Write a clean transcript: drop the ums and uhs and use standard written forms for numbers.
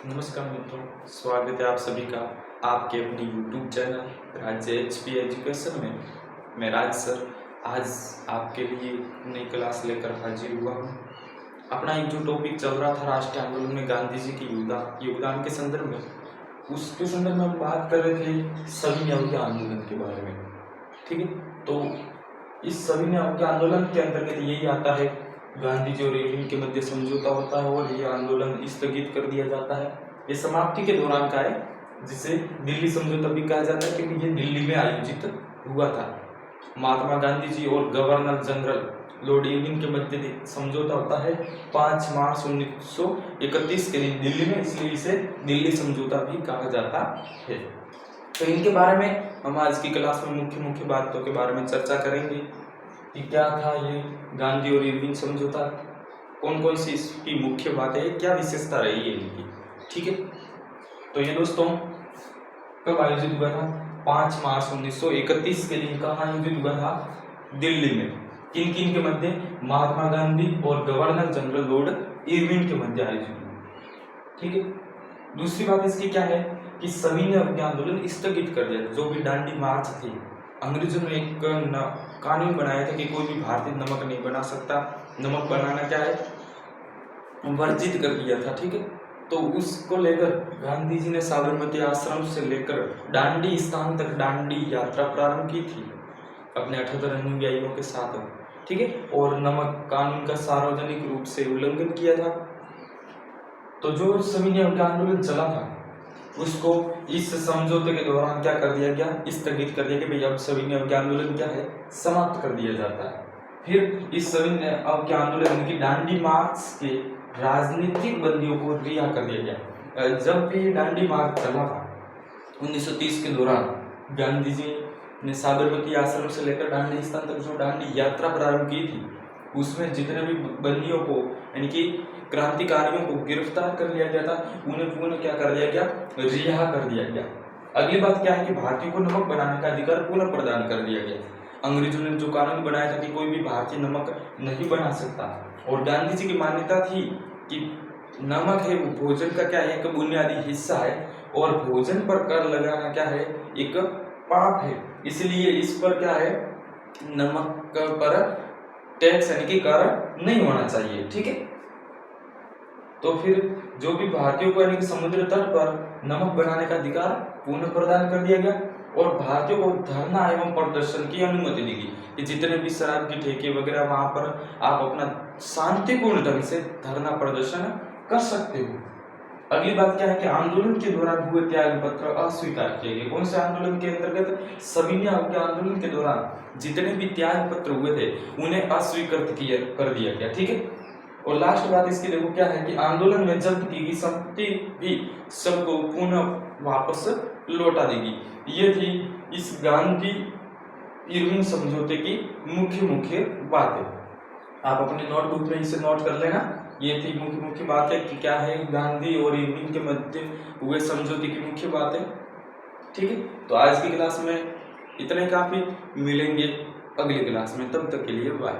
नमस्कार मित्रों, स्वागत है आप सभी का आपके अपने YouTube चैनल राज्य HP एजुकेशन में। मैं राज सर आज आपके लिए नई क्लास लेकर हाजिर हुआ हूँ। अपना एक जो टॉपिक चल रहा था राष्ट्रीय आंदोलन में गांधी जी के योगदान के संदर्भ में, उसके संदर्भ में हम बात कर रहे थे सविनय अवज्ञा आंदोलन के बारे में। ठीक है, तो इस सविनय अवज्ञा आंदोलन के अंतर्गत यही आता है, गांधी जी और इरविन के मध्य समझौता होता है और ये आंदोलन स्थगित कर दिया जाता है। ये समाप्ति के दौरान का है, जिसे दिल्ली समझौता भी कहा जाता है, क्योंकि ये दिल्ली में आयोजित हुआ था। महात्मा गांधी जी और गवर्नर जनरल लॉर्ड इरविन के मध्य समझौता होता है 5 मार्च 1931 के दिन दिल्ली में, इसलिए इसे दिल्ली समझौता भी कहा जाता है। तो इनके बारे में हम आज की क्लास में मुख्य बातों के बारे में चर्चा करेंगे कि क्या था ये गांधी और इरविन समझौता, कौन कौन सी इसकी मुख्य बातें, क्या विशेषता रही है इनकी। ठीक है, तो ये दोस्तों कब आयोजित हुआ था? 5 मार्च 1931 के दिन कहाँ आयोजित हुआ था? दिल्ली में। किन किन के मध्य? महात्मा गांधी और गवर्नर जनरल लॉर्ड इरविन के मध्य आयोजित हुआ। ठीक है, दूसरी बात इसकी क्या है कि सविनय अवज्ञा आंदोलन स्थगित कर दिया। जो भी दांडी मार्च थी, अंग्रेजों ने एक कानून बनाया था कि कोई भी भारतीय नमक नहीं बना सकता। नमक बनाना क्या है, वर्जित कर दिया था। ठीक है, तो उसको लेकर गांधी जी ने साबरमती आश्रम से लेकर दांडी स्थान तक दांडी यात्रा प्रारंभ की थी अपने 78 अनुयायियों के साथ। ठीक है, और नमक कानून का सार्वजनिक रूप से उल्लंघन किया था। तो जो सविनय अवज्ञा आंदोलन चला था उसको इस समझौते के दौरान क्या कर दिया गया? स्थगित कर दिया कि भाई अब सविनय अवज्ञा आंदोलन क्या है, समाप्त कर दिया जाता है। फिर इस सविनय अवज्ञा आंदोलन की दांडी मार्च के राजनीतिक बंदियों को रिहा कर दिया गया। जब भी दांडी मार्च चला था 1930 के दौरान, गांधी जी ने साबरमती आश्रम से लेकर दांडी स्थान तक जो दांडी यात्रा प्रारंभ की थी, उसमें जितने भी बंदियों को यानी कि क्रांतिकारियों को गिरफ्तार कर लिया गया था, उन्हें पुनः क्या कर दिया गया? रिहा कर दिया गया। अगली बात क्या है कि भारतीयों को नमक बनाने का अधिकार पुनः प्रदान कर दिया गया। अंग्रेजों ने जो कानून बनाया था कि कोई भी भारतीय नमक नहीं बना सकता, और गांधी जी की मान्यता थी कि नमक है वो भोजन का क्या है, एक बुनियादी हिस्सा है, और भोजन पर कर लगाना क्या है, एक पाप है। इसलिए इस पर क्या है, नमक पर टैक्स यानी कि कर नहीं होना चाहिए। ठीक है, तो फिर जो भी भारतीयों को यानी कि समुद्र तट पर नमक बनाने का अधिकार पुनः प्रदान कर दिया गया, और भारतीयों को धरना एवं प्रदर्शन की अनुमति दी गई कि जितने भी शराब की ठेके वगैरह वहां पर आप अपना शांतिपूर्ण ढंग से धरना प्रदर्शन कर सकते हो। अगली बात क्या है कि आंदोलन के दौरान हुए त्याग पत्र अस्वीकार किए गए। कौन से आंदोलन के अंतर्गत? सविनय अवज्ञा आंदोलन के दौरान जितने भी त्याग पत्र हुए थे उन्हें अस्वीकृत कर दिया गया। ठीक है, और लास्ट बात इसकी देखो क्या है कि आंदोलन में जब्त की गई संपत्ति भी सबको पुनः वापस लौटा देगी। ये थी इस गांधी इरविन समझौते की मुख्य बातें। आप अपने नोटबुक में इसे नोट कर लेना। ये थी मुख्य बातें कि क्या है गांधी और इरविन के मध्य हुए समझौते की मुख्य बातें। ठीक है, तो आज की क्लास में इतने काफी, मिलेंगे अगली क्लास में, तब तक के लिए बाय।